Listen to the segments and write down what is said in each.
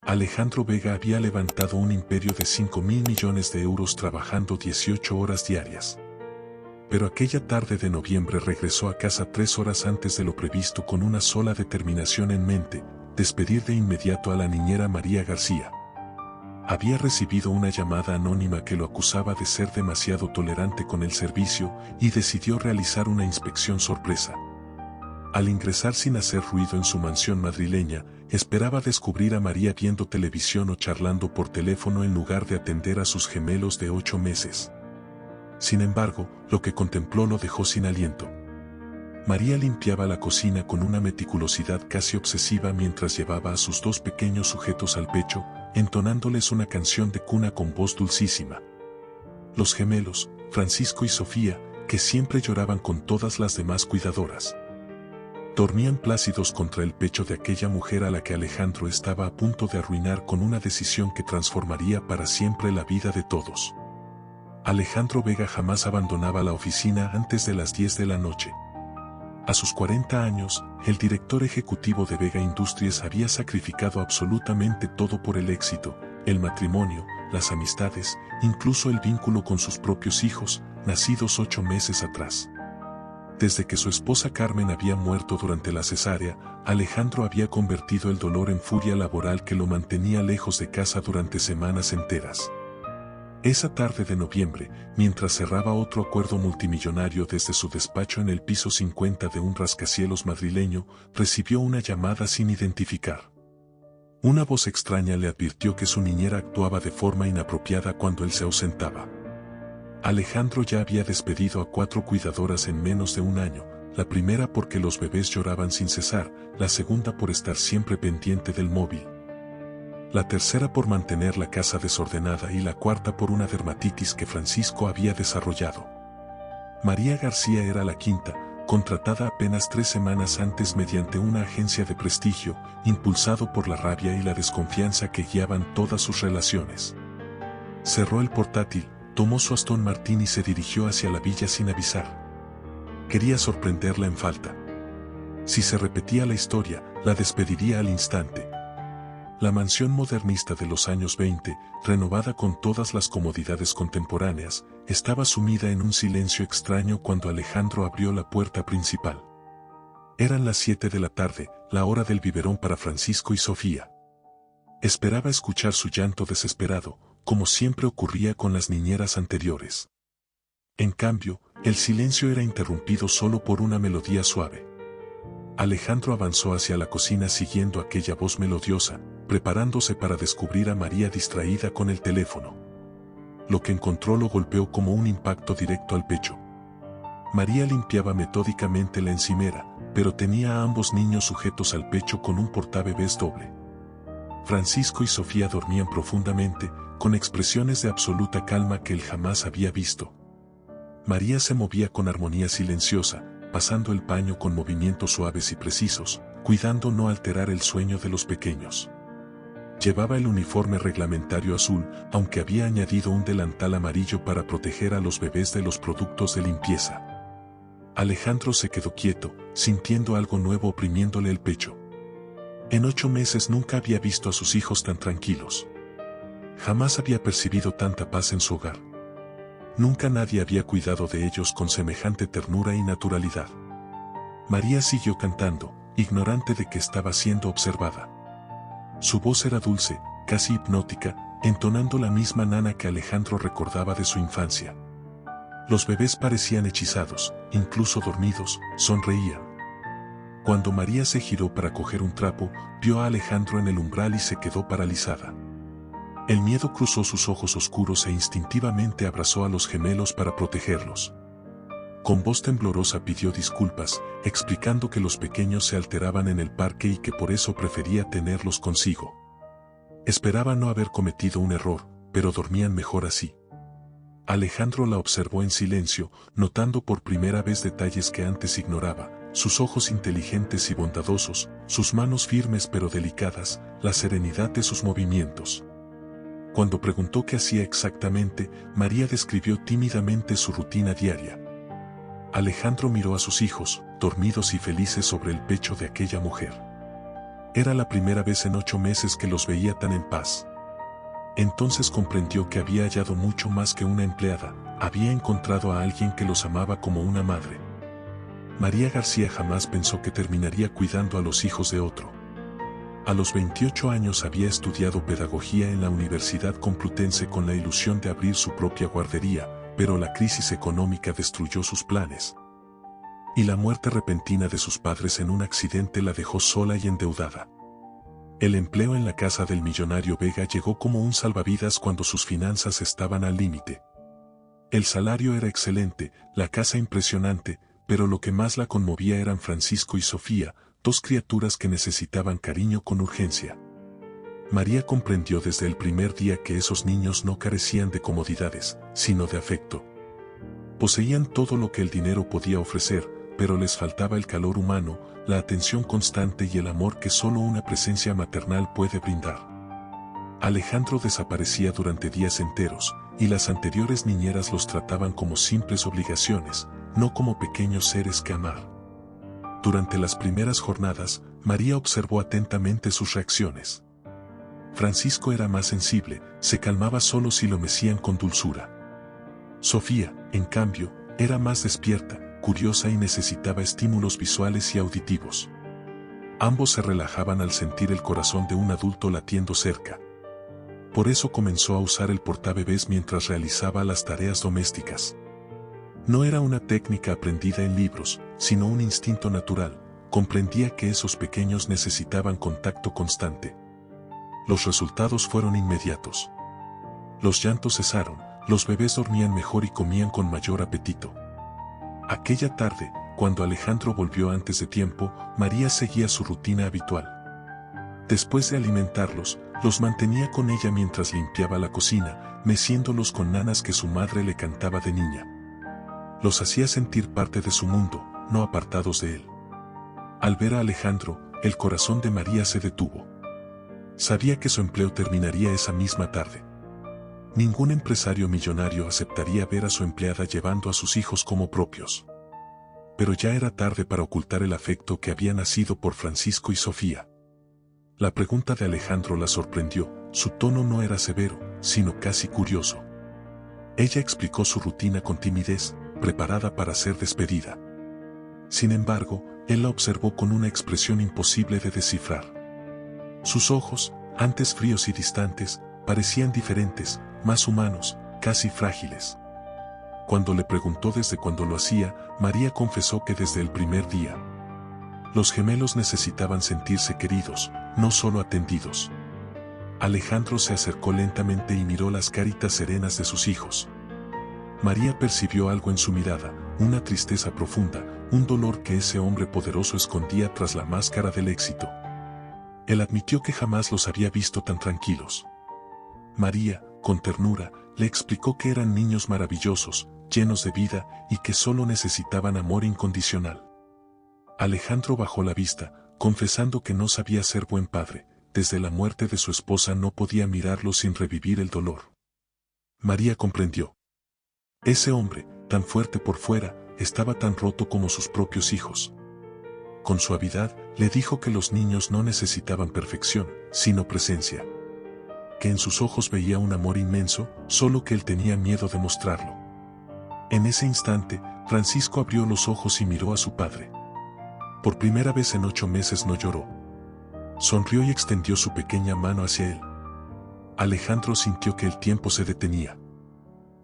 Alejandro Vega había levantado un imperio de 5.000 millones de euros trabajando 18 horas diarias. Pero aquella tarde de noviembre regresó a casa 3 horas antes de lo previsto con una sola determinación en mente: despedir de inmediato a la niñera María García. Había recibido una llamada anónima que lo acusaba de ser demasiado tolerante con el servicio y decidió realizar una inspección sorpresa. Al ingresar sin hacer ruido en su mansión madrileña, esperaba descubrir a María viendo televisión o charlando por teléfono en lugar de atender a sus gemelos de 8 meses. Sin embargo, lo que contempló lo dejó sin aliento. María limpiaba la cocina con una meticulosidad casi obsesiva mientras llevaba a sus 2 pequeños sujetos al pecho, entonándoles una canción de cuna con voz dulcísima. Los gemelos, Francisco y Sofía, que siempre lloraban con todas las demás cuidadoras, dormían plácidos contra el pecho de aquella mujer a la que Alejandro estaba a punto de arruinar con una decisión que transformaría para siempre la vida de todos. Alejandro Vega jamás abandonaba la oficina antes de las 10 de la noche. A sus 40 años, el director ejecutivo de Vega Industries había sacrificado absolutamente todo por el éxito: el matrimonio, las amistades, incluso el vínculo con sus propios hijos, nacidos 8 meses atrás. Desde que su esposa Carmen había muerto durante la cesárea, Alejandro había convertido el dolor en furia laboral que lo mantenía lejos de casa durante semanas enteras. Esa tarde de noviembre, mientras cerraba otro acuerdo multimillonario desde su despacho en el piso 50 de un rascacielos madrileño, recibió una llamada sin identificar. Una voz extraña le advirtió que su niñera actuaba de forma inapropiada cuando él se ausentaba. Alejandro ya había despedido a 4 cuidadoras en menos de un año, la primera porque los bebés lloraban sin cesar, la segunda por estar siempre pendiente del móvil, la tercera por mantener la casa desordenada y la cuarta por una dermatitis que Francisco había desarrollado. María García era la quinta, contratada apenas 3 semanas antes mediante una agencia de prestigio, impulsado por la rabia y la desconfianza que guiaban todas sus relaciones. Cerró el portátil, tomó su Aston Martin y se dirigió hacia la villa sin avisar. Quería sorprenderla en falta. Si se repetía la historia, la despediría al instante. La mansión modernista de los años 20, renovada con todas las comodidades contemporáneas, estaba sumida en un silencio extraño cuando Alejandro abrió la puerta principal. Eran las 7 de la tarde, la hora del biberón para Francisco y Sofía. Esperaba escuchar su llanto desesperado, como siempre ocurría con las niñeras anteriores. En cambio, el silencio era interrumpido solo por una melodía suave. Alejandro avanzó hacia la cocina siguiendo aquella voz melodiosa, preparándose para descubrir a María distraída con el teléfono. Lo que encontró lo golpeó como un impacto directo al pecho. María limpiaba metódicamente la encimera, pero tenía a ambos niños sujetos al pecho con un portabebés doble. Francisco y Sofía dormían profundamente, con expresiones de absoluta calma que él jamás había visto. María se movía con armonía silenciosa, pasando el paño con movimientos suaves y precisos, cuidando no alterar el sueño de los pequeños. Llevaba el uniforme reglamentario azul, aunque había añadido un delantal amarillo para proteger a los bebés de los productos de limpieza. Alejandro se quedó quieto, sintiendo algo nuevo oprimiéndole el pecho. En 8 meses nunca había visto a sus hijos tan tranquilos. Jamás había percibido tanta paz en su hogar. Nunca nadie había cuidado de ellos con semejante ternura y naturalidad. María siguió cantando, ignorante de que estaba siendo observada. Su voz era dulce, casi hipnótica, entonando la misma nana que Alejandro recordaba de su infancia. Los bebés parecían hechizados, incluso dormidos, sonreían. Cuando María se giró para coger un trapo, vio a Alejandro en el umbral y se quedó paralizada. El miedo cruzó sus ojos oscuros e instintivamente abrazó a los gemelos para protegerlos. Con voz temblorosa pidió disculpas, explicando que los pequeños se alteraban en el parque y que por eso prefería tenerlos consigo. Esperaba no haber cometido un error, pero dormían mejor así. Alejandro la observó en silencio, notando por primera vez detalles que antes ignoraba: sus ojos inteligentes y bondadosos, sus manos firmes pero delicadas, la serenidad de sus movimientos. Cuando preguntó qué hacía exactamente, María describió tímidamente su rutina diaria. Alejandro miró a sus hijos, dormidos y felices sobre el pecho de aquella mujer. Era la primera vez en 8 meses que los veía tan en paz. Entonces comprendió que había hallado mucho más que una empleada, había encontrado a alguien que los amaba como una madre. María García jamás pensó que terminaría cuidando a los hijos de otro. A los 28 años había estudiado pedagogía en la Universidad Complutense con la ilusión de abrir su propia guardería, pero la crisis económica destruyó sus planes. Y la muerte repentina de sus padres en un accidente la dejó sola y endeudada. El empleo en la casa del millonario Vega llegó como un salvavidas cuando sus finanzas estaban al límite. El salario era excelente, la casa impresionante, pero lo que más la conmovía eran Francisco y Sofía, 2 criaturas que necesitaban cariño con urgencia. María comprendió desde el primer día que esos niños no carecían de comodidades, sino de afecto. Poseían todo lo que el dinero podía ofrecer, pero les faltaba el calor humano, la atención constante y el amor que solo una presencia maternal puede brindar. Alejandro desaparecía durante días enteros, y las anteriores niñeras los trataban como simples obligaciones, no como pequeños seres que amar. Durante las primeras jornadas, María observó atentamente sus reacciones. Francisco era más sensible, se calmaba solo si lo mecían con dulzura. Sofía, en cambio, era más despierta, curiosa y necesitaba estímulos visuales y auditivos. Ambos se relajaban al sentir el corazón de un adulto latiendo cerca. Por eso comenzó a usar el portabebés mientras realizaba las tareas domésticas. No era una técnica aprendida en libros, sino un instinto natural. Comprendía que esos pequeños necesitaban contacto constante. Los resultados fueron inmediatos. Los llantos cesaron, los bebés dormían mejor y comían con mayor apetito. Aquella tarde, cuando Alejandro volvió antes de tiempo, María seguía su rutina habitual. Después de alimentarlos, los mantenía con ella mientras limpiaba la cocina, meciéndolos con nanas que su madre le cantaba de niña. Los hacía sentir parte de su mundo, no apartados de él. Al ver a Alejandro, el corazón de María se detuvo. Sabía que su empleo terminaría esa misma tarde. Ningún empresario millonario aceptaría ver a su empleada llevando a sus hijos como propios. Pero ya era tarde para ocultar el afecto que había nacido por Francisco y Sofía. La pregunta de Alejandro la sorprendió, su tono no era severo, sino casi curioso. Ella explicó su rutina con timidez, preparada para ser despedida. Sin embargo, él la observó con una expresión imposible de descifrar. Sus ojos, antes fríos y distantes, parecían diferentes, más humanos, casi frágiles. Cuando le preguntó desde cuándo lo hacía, María confesó que desde el primer día. Los gemelos necesitaban sentirse queridos, no solo atendidos. Alejandro se acercó lentamente y miró las caritas serenas de sus hijos. María percibió algo en su mirada, una tristeza profunda, un dolor que ese hombre poderoso escondía tras la máscara del éxito. Él admitió que jamás los había visto tan tranquilos. María, con ternura, le explicó que eran niños maravillosos, llenos de vida y que solo necesitaban amor incondicional. Alejandro bajó la vista, confesando que no sabía ser buen padre, desde la muerte de su esposa no podía mirarlo sin revivir el dolor. María comprendió. Ese hombre, tan fuerte por fuera, estaba tan roto como sus propios hijos. Con suavidad, le dijo que los niños no necesitaban perfección, sino presencia. Que en sus ojos veía un amor inmenso, solo que él tenía miedo de mostrarlo. En ese instante, Francisco abrió los ojos y miró a su padre. Por primera vez en 8 meses no lloró. Sonrió y extendió su pequeña mano hacia él. Alejandro sintió que el tiempo se detenía.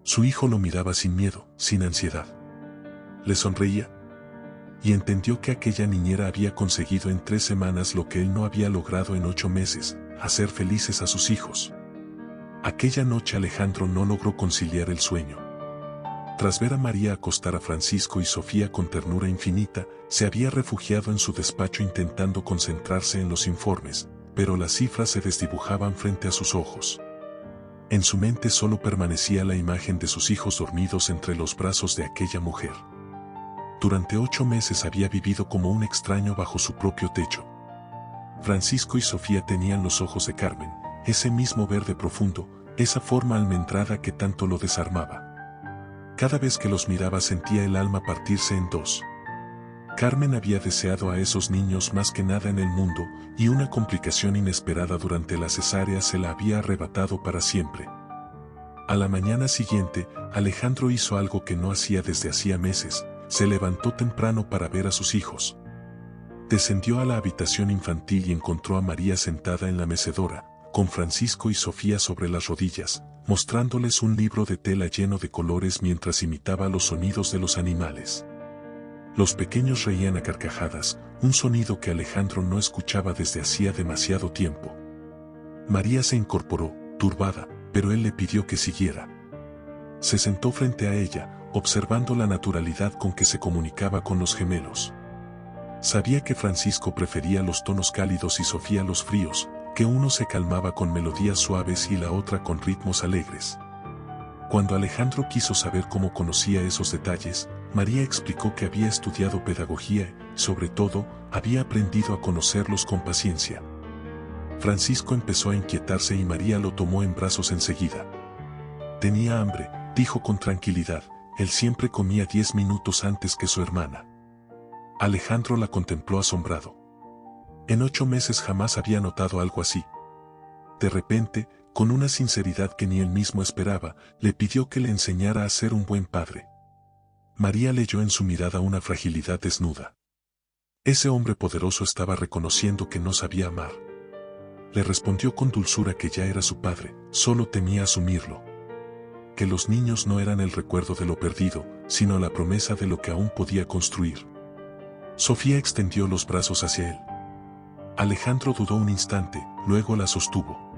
Su hijo lo miraba sin miedo, sin ansiedad. Le sonreía. Y entendió que aquella niñera había conseguido en 3 semanas lo que él no había logrado en 8 meses, hacer felices a sus hijos. Aquella noche Alejandro no logró conciliar el sueño. Tras ver a María acostar a Francisco y Sofía con ternura infinita, se había refugiado en su despacho intentando concentrarse en los informes, pero las cifras se desdibujaban frente a sus ojos. En su mente solo permanecía la imagen de sus hijos dormidos entre los brazos de aquella mujer. Durante 8 meses había vivido como un extraño bajo su propio techo. Francisco y Sofía tenían los ojos de Carmen, ese mismo verde profundo, esa forma almendrada que tanto lo desarmaba. Cada vez que los miraba sentía el alma partirse en 2. Carmen había deseado a esos niños más que nada en el mundo, y una complicación inesperada durante la cesárea se la había arrebatado para siempre. A la mañana siguiente, Alejandro hizo algo que no hacía desde hacía meses, se levantó temprano para ver a sus hijos. Descendió a la habitación infantil y encontró a María sentada en la mecedora, con Francisco y Sofía sobre las rodillas, mostrándoles un libro de tela lleno de colores mientras imitaba los sonidos de los animales. Los pequeños reían a carcajadas, un sonido que Alejandro no escuchaba desde hacía demasiado tiempo. María se incorporó, turbada, pero él le pidió que siguiera. Se sentó frente a ella, observando la naturalidad con que se comunicaba con los gemelos. Sabía que Francisco prefería los tonos cálidos y Sofía los fríos, que uno se calmaba con melodías suaves y la otra con ritmos alegres. Cuando Alejandro quiso saber cómo conocía esos detalles, María explicó que había estudiado pedagogía y, sobre todo, había aprendido a conocerlos con paciencia. Francisco empezó a inquietarse y María lo tomó en brazos enseguida. Tenía hambre, dijo con tranquilidad, él siempre comía 10 minutos antes que su hermana. Alejandro la contempló asombrado. En 8 meses jamás había notado algo así. De repente, con una sinceridad que ni él mismo esperaba, le pidió que le enseñara a ser un buen padre. María leyó en su mirada una fragilidad desnuda. Ese hombre poderoso estaba reconociendo que no sabía amar. Le respondió con dulzura que ya era su padre, solo temía asumirlo. Que los niños no eran el recuerdo de lo perdido, sino la promesa de lo que aún podía construir. Sofía extendió los brazos hacia él. Alejandro dudó un instante, luego la sostuvo.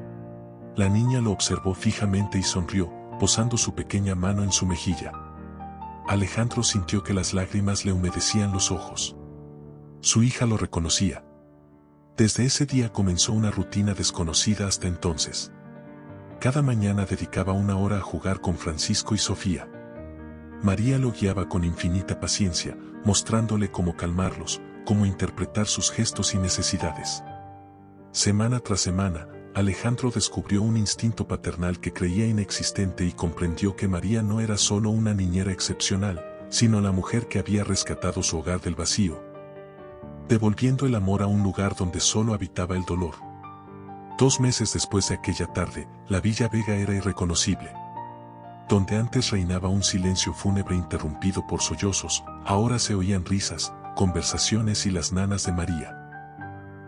La niña lo observó fijamente y sonrió, posando su pequeña mano en su mejilla. Alejandro sintió que las lágrimas le humedecían los ojos. Su hija lo reconocía. Desde ese día comenzó una rutina desconocida hasta entonces. Cada mañana dedicaba 1 hora a jugar con Francisco y Sofía. María lo guiaba con infinita paciencia, mostrándole cómo calmarlos, cómo interpretar sus gestos y necesidades. Semana tras semana, Alejandro descubrió un instinto paternal que creía inexistente y comprendió que María no era solo una niñera excepcional, sino la mujer que había rescatado su hogar del vacío, devolviendo el amor a un lugar donde solo habitaba el dolor. 2 meses después de aquella tarde, la Villa Vega era irreconocible. Donde antes reinaba un silencio fúnebre interrumpido por sollozos, ahora se oían risas, conversaciones y las nanas de María.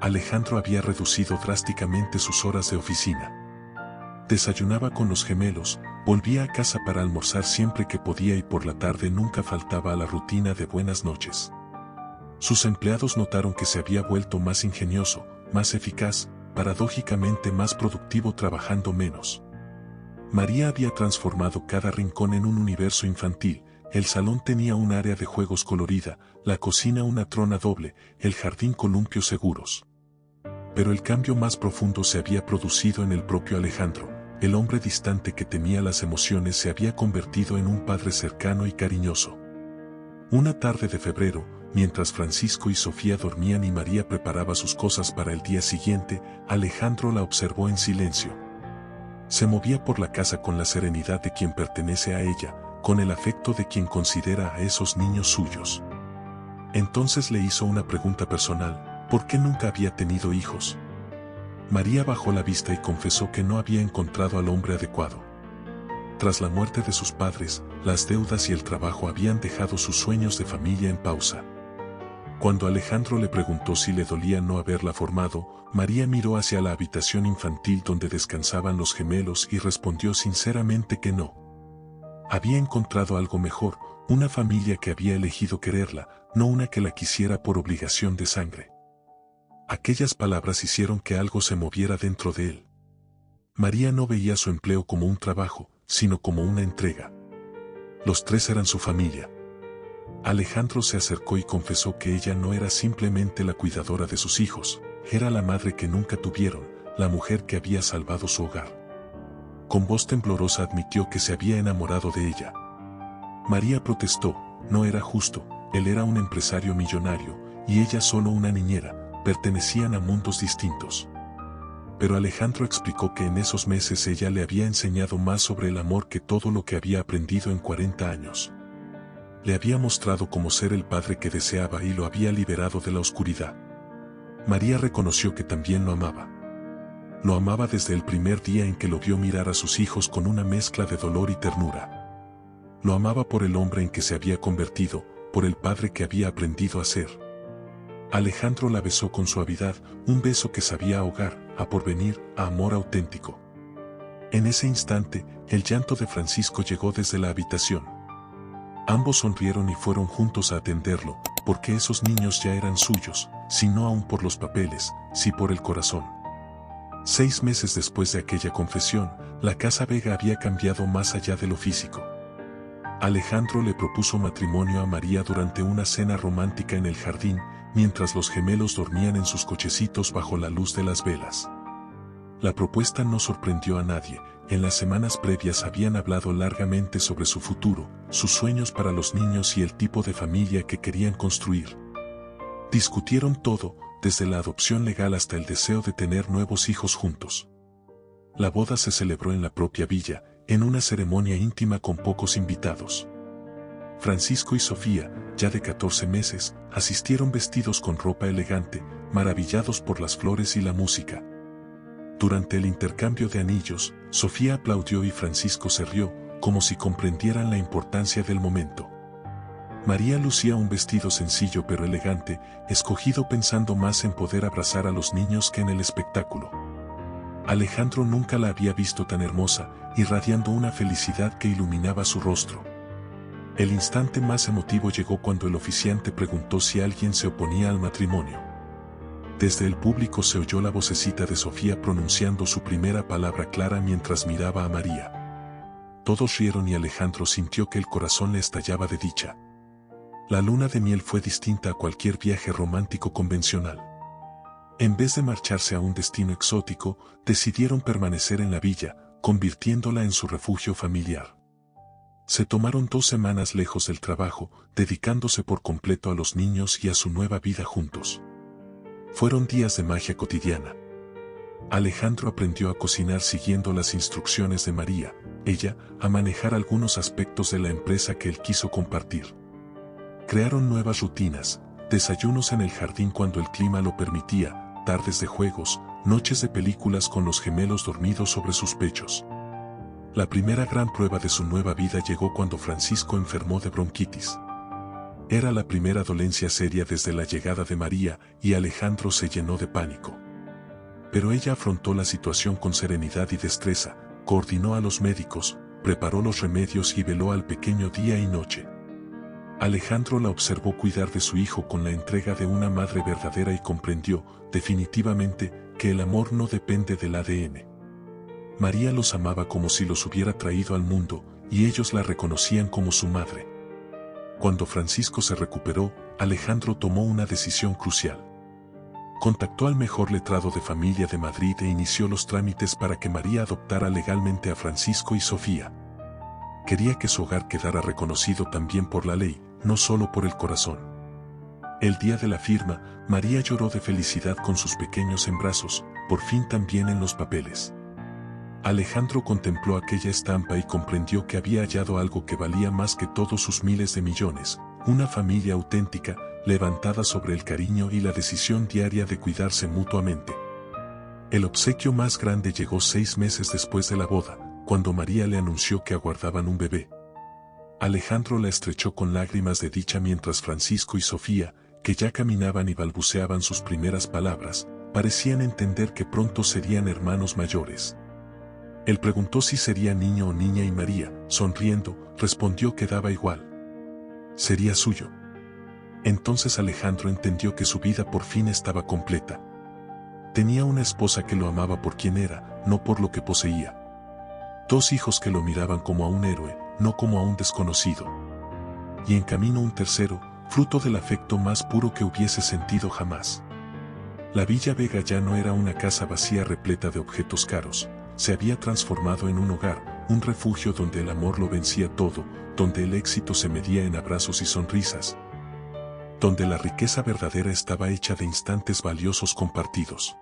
Alejandro había reducido drásticamente sus horas de oficina. Desayunaba con los gemelos, volvía a casa para almorzar siempre que podía y por la tarde nunca faltaba a la rutina de buenas noches. Sus empleados notaron que se había vuelto más ingenioso, más eficaz, paradójicamente más productivo trabajando menos. María había transformado cada rincón en un universo infantil, el salón tenía un área de juegos colorida, la cocina una trona doble, el jardín columpios seguros. Pero el cambio más profundo se había producido en el propio Alejandro, el hombre distante que temía las emociones se había convertido en un padre cercano y cariñoso. Una tarde de febrero, mientras Francisco y Sofía dormían y María preparaba sus cosas para el día siguiente, Alejandro la observó en silencio. Se movía por la casa con la serenidad de quien pertenece a ella, con el afecto de quien considera a esos niños suyos. Entonces le hizo una pregunta personal, ¿por qué nunca había tenido hijos? María bajó la vista y confesó que no había encontrado al hombre adecuado. Tras la muerte de sus padres, las deudas y el trabajo habían dejado sus sueños de familia en pausa. Cuando Alejandro le preguntó si le dolía no haberla formado, María miró hacia la habitación infantil donde descansaban los gemelos y respondió sinceramente que no. Había encontrado algo mejor, una familia que había elegido quererla, no una que la quisiera por obligación de sangre. Aquellas palabras hicieron que algo se moviera dentro de él. María no veía su empleo como un trabajo, sino como una entrega. Los 3 eran su familia. Alejandro se acercó y confesó que ella no era simplemente la cuidadora de sus hijos, era la madre que nunca tuvieron, la mujer que había salvado su hogar. Con voz temblorosa admitió que se había enamorado de ella. María protestó, no era justo, él era un empresario millonario, y ella solo una niñera, pertenecían a mundos distintos. Pero Alejandro explicó que en esos meses ella le había enseñado más sobre el amor que todo lo que había aprendido en 40 años. le había mostrado cómo ser el padre que deseaba y lo había liberado de la oscuridad. María reconoció que también lo amaba. Lo amaba desde el primer día en que lo vio mirar a sus hijos con una mezcla de dolor y ternura. Lo amaba por el hombre en que se había convertido, por el padre que había aprendido a ser. Alejandro la besó con suavidad, un beso que sabía ahogar, a porvenir, a amor auténtico. En ese instante, el llanto de Francisco llegó desde la habitación. Ambos sonrieron y fueron juntos a atenderlo, porque esos niños ya eran suyos, si no aún por los papeles, sí por el corazón. 6 meses después de aquella confesión, la Casa Vega había cambiado más allá de lo físico. Alejandro le propuso matrimonio a María durante una cena romántica en el jardín, mientras los gemelos dormían en sus cochecitos bajo la luz de las velas. La propuesta no sorprendió a nadie. En las semanas previas habían hablado largamente sobre su futuro, sus sueños para los niños y el tipo de familia que querían construir. Discutieron todo, desde la adopción legal hasta el deseo de tener nuevos hijos juntos. La boda se celebró en la propia villa, en una ceremonia íntima con pocos invitados. Francisco y Sofía, ya de 14 meses, asistieron vestidos con ropa elegante, maravillados por las flores y la música. Durante el intercambio de anillos, Sofía aplaudió y Francisco se rió, como si comprendieran la importancia del momento. María lucía un vestido sencillo pero elegante, escogido pensando más en poder abrazar a los niños que en el espectáculo. Alejandro nunca la había visto tan hermosa, irradiando una felicidad que iluminaba su rostro. El instante más emotivo llegó cuando el oficiante preguntó si alguien se oponía al matrimonio. Desde el público se oyó la vocecita de Sofía pronunciando su primera palabra clara mientras miraba a María. Todos rieron y Alejandro sintió que el corazón le estallaba de dicha. La luna de miel fue distinta a cualquier viaje romántico convencional. En vez de marcharse a un destino exótico, decidieron permanecer en la villa, convirtiéndola en su refugio familiar. Se tomaron 2 semanas lejos del trabajo, dedicándose por completo a los niños y a su nueva vida juntos. Fueron días de magia cotidiana. Alejandro aprendió a cocinar siguiendo las instrucciones de María, ella, a manejar algunos aspectos de la empresa que él quiso compartir. Crearon nuevas rutinas, desayunos en el jardín cuando el clima lo permitía, tardes de juegos, noches de películas con los gemelos dormidos sobre sus pechos. La primera gran prueba de su nueva vida llegó cuando Francisco enfermó de bronquitis. Era la primera dolencia seria desde la llegada de María y Alejandro se llenó de pánico. Pero ella afrontó la situación con serenidad y destreza, coordinó a los médicos, preparó los remedios y veló al pequeño día y noche. Alejandro la observó cuidar de su hijo con la entrega de una madre verdadera y comprendió, definitivamente, que el amor no depende del ADN. María los amaba como si los hubiera traído al mundo, y ellos la reconocían como su madre. Cuando Francisco se recuperó, Alejandro tomó una decisión crucial. Contactó al mejor letrado de familia de Madrid e inició los trámites para que María adoptara legalmente a Francisco y Sofía. Quería que su hogar quedara reconocido también por la ley, no solo por el corazón. El día de la firma, María lloró de felicidad con sus pequeños en brazos, por fin también en los papeles. Alejandro contempló aquella estampa y comprendió que había hallado algo que valía más que todos sus miles de millones, una familia auténtica, levantada sobre el cariño y la decisión diaria de cuidarse mutuamente. El obsequio más grande llegó 6 meses después de la boda, cuando María le anunció que aguardaban un bebé. Alejandro la estrechó con lágrimas de dicha mientras Francisco y Sofía, que ya caminaban y balbuceaban sus primeras palabras, parecían entender que pronto serían hermanos mayores. Él preguntó si sería niño o niña y María, sonriendo, respondió que daba igual. Sería suyo. Entonces Alejandro entendió que su vida por fin estaba completa. Tenía una esposa que lo amaba por quien era, no por lo que poseía. 2 hijos que lo miraban como a un héroe, no como a un desconocido. Y en camino un tercero, fruto del afecto más puro que hubiese sentido jamás. La Villa Vega ya no era una casa vacía repleta de objetos caros. Se había transformado en un hogar, un refugio donde el amor lo vencía todo, donde el éxito se medía en abrazos y sonrisas, donde la riqueza verdadera estaba hecha de instantes valiosos compartidos.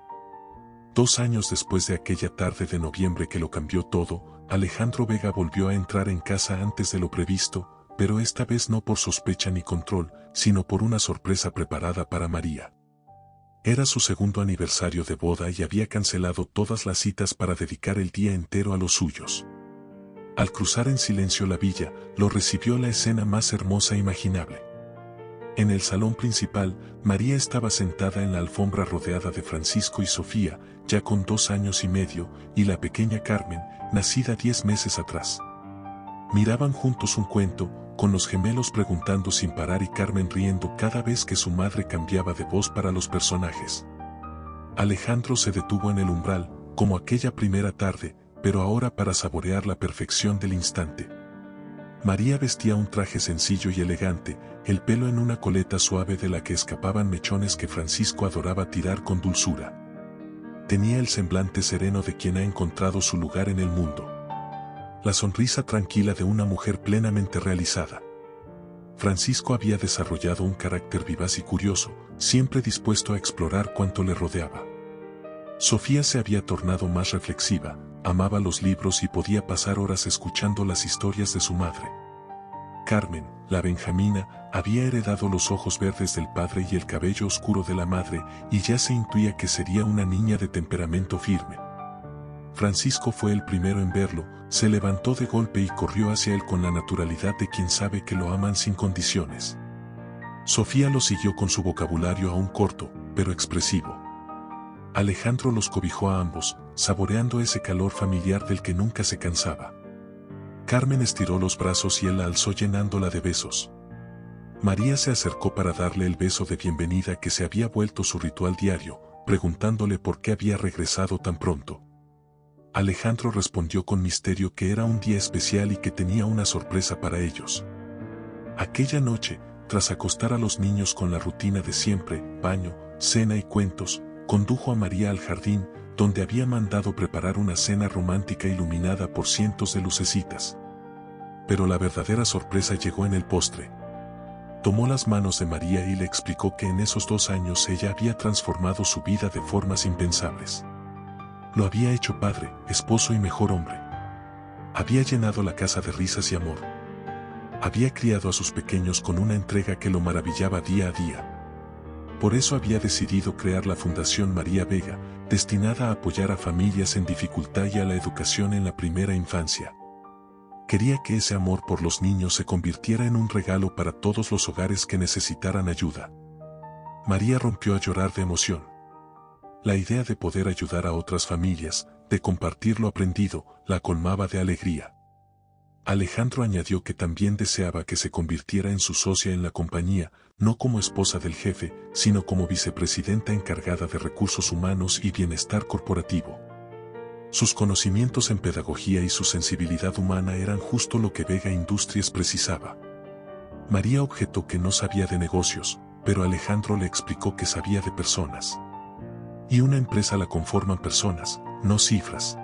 2 años después de aquella tarde de noviembre que lo cambió todo, Alejandro Vega volvió a entrar en casa antes de lo previsto, pero esta vez no por sospecha ni control, sino por una sorpresa preparada para María. Era su segundo aniversario de boda y había cancelado todas las citas para dedicar el día entero a los suyos. Al cruzar en silencio la villa, lo recibió la escena más hermosa imaginable. En el salón principal, María estaba sentada en la alfombra rodeada de Francisco y Sofía, ya con 2 años y medio, y la pequeña Carmen, nacida 10 meses atrás. Miraban juntos un cuento, con los gemelos preguntando sin parar y Carmen riendo cada vez que su madre cambiaba de voz para los personajes. Alejandro se detuvo en el umbral, como aquella primera tarde, pero ahora para saborear la perfección del instante. María vestía un traje sencillo y elegante, el pelo en una coleta suave de la que escapaban mechones que Francisco adoraba tirar con dulzura. Tenía el semblante sereno de quien ha encontrado su lugar en el mundo. La sonrisa tranquila de una mujer plenamente realizada. Francisco había desarrollado un carácter vivaz y curioso, siempre dispuesto a explorar cuanto le rodeaba. Sofía se había tornado más reflexiva, amaba los libros y podía pasar horas escuchando las historias de su madre. Carmen, la benjamina, había heredado los ojos verdes del padre y el cabello oscuro de la madre, y ya se intuía que sería una niña de temperamento firme. Francisco fue el primero en verlo, se levantó de golpe y corrió hacia él con la naturalidad de quien sabe que lo aman sin condiciones. Sofía lo siguió con su vocabulario aún corto, pero expresivo. Alejandro los cobijó a ambos, saboreando ese calor familiar del que nunca se cansaba. Carmen estiró los brazos y él la alzó llenándola de besos. María se acercó para darle el beso de bienvenida que se había vuelto su ritual diario, preguntándole por qué había regresado tan pronto. Alejandro respondió con misterio que era un día especial y que tenía una sorpresa para ellos. Aquella noche, tras acostar a los niños con la rutina de siempre, baño, cena y cuentos, condujo a María al jardín, donde había mandado preparar una cena romántica iluminada por cientos de lucecitas. Pero la verdadera sorpresa llegó en el postre. Tomó las manos de María y le explicó que en esos 2 años ella había transformado su vida de formas impensables. Lo había hecho padre, esposo y mejor hombre. Había llenado la casa de risas y amor. Había criado a sus pequeños con una entrega que lo maravillaba día a día. Por eso había decidido crear la Fundación María Vega, destinada a apoyar a familias en dificultad y a la educación en la primera infancia. Quería que ese amor por los niños se convirtiera en un regalo para todos los hogares que necesitaran ayuda. María rompió a llorar de emoción. La idea de poder ayudar a otras familias, de compartir lo aprendido, la colmaba de alegría. Alejandro añadió que también deseaba que se convirtiera en su socia en la compañía, no como esposa del jefe, sino como vicepresidenta encargada de recursos humanos y bienestar corporativo. Sus conocimientos en pedagogía y su sensibilidad humana eran justo lo que Vega Industries precisaba. María objetó que no sabía de negocios, pero Alejandro le explicó que sabía de personas. Y una empresa la conforman personas, no cifras.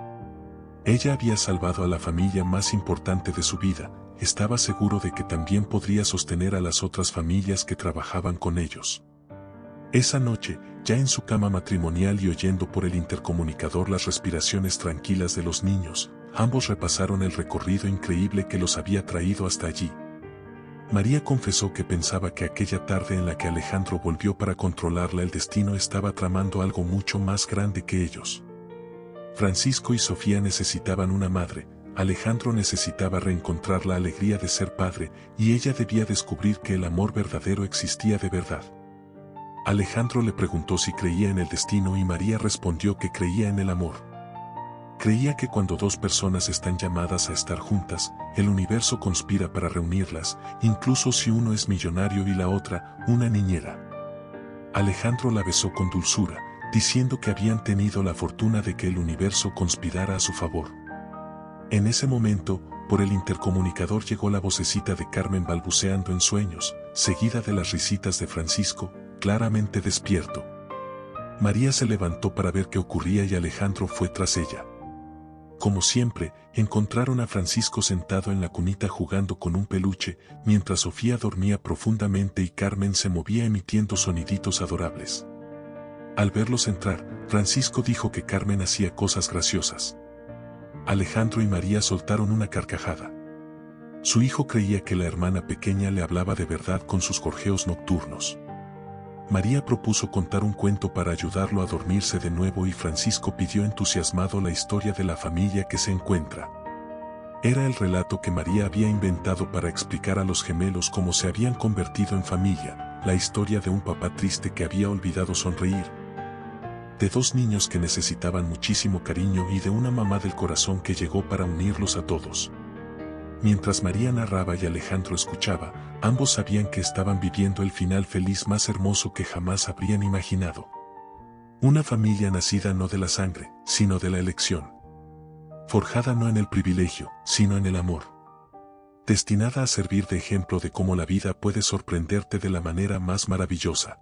Ella había salvado a la familia más importante de su vida, estaba seguro de que también podría sostener a las otras familias que trabajaban con ellos. Esa noche, ya en su cama matrimonial y oyendo por el intercomunicador las respiraciones tranquilas de los niños, ambos repasaron el recorrido increíble que los había traído hasta allí. María confesó que pensaba que aquella tarde en la que Alejandro volvió para controlarla el destino estaba tramando algo mucho más grande que ellos. Francisco y Sofía necesitaban una madre, Alejandro necesitaba reencontrar la alegría de ser padre, y ella debía descubrir que el amor verdadero existía de verdad. Alejandro le preguntó si creía en el destino y María respondió que creía en el amor. Creía que cuando 2 personas están llamadas a estar juntas, el universo conspira para reunirlas, incluso si uno es millonario y la otra, una niñera. Alejandro la besó con dulzura, diciendo que habían tenido la fortuna de que el universo conspirara a su favor. En ese momento, por el intercomunicador llegó la vocecita de Carmen balbuceando en sueños, seguida de las risitas de Francisco, claramente despierto. María se levantó para ver qué ocurría y Alejandro fue tras ella. Como siempre, encontraron a Francisco sentado en la cunita jugando con un peluche, mientras Sofía dormía profundamente y Carmen se movía emitiendo soniditos adorables. Al verlos entrar, Francisco dijo que Carmen hacía cosas graciosas. Alejandro y María soltaron una carcajada. Su hijo creía que la hermana pequeña le hablaba de verdad con sus gorjeos nocturnos. María propuso contar un cuento para ayudarlo a dormirse de nuevo y Francisco pidió entusiasmado la historia de la familia que se encuentra. Era el relato que María había inventado para explicar a los gemelos cómo se habían convertido en familia, la historia de un papá triste que había olvidado sonreír, de dos niños que necesitaban muchísimo cariño y de una mamá del corazón que llegó para unirlos a todos. Mientras María narraba y Alejandro escuchaba, ambos sabían que estaban viviendo el final feliz más hermoso que jamás habrían imaginado. Una familia nacida no de la sangre, sino de la elección. Forjada no en el privilegio, sino en el amor. Destinada a servir de ejemplo de cómo la vida puede sorprenderte de la manera más maravillosa.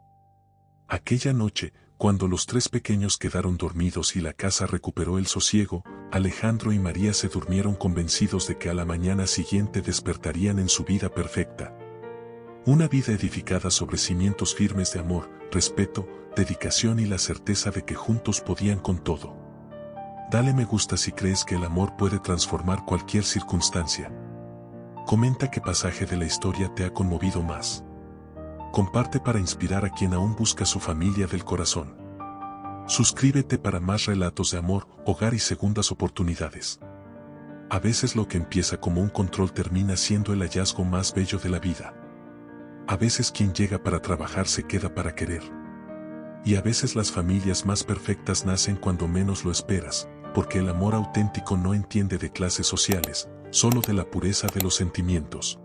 Aquella noche, cuando los tres pequeños quedaron dormidos y la casa recuperó el sosiego, Alejandro y María se durmieron convencidos de que a la mañana siguiente despertarían en su vida perfecta. Una vida edificada sobre cimientos firmes de amor, respeto, dedicación y la certeza de que juntos podían con todo. Dale me gusta si crees que el amor puede transformar cualquier circunstancia. Comenta qué pasaje de la historia te ha conmovido más. Comparte para inspirar a quien aún busca su familia del corazón. Suscríbete para más relatos de amor, hogar y segundas oportunidades. A veces lo que empieza como un control termina siendo el hallazgo más bello de la vida. A veces quien llega para trabajar se queda para querer. Y a veces las familias más perfectas nacen cuando menos lo esperas, porque el amor auténtico no entiende de clases sociales, solo de la pureza de los sentimientos.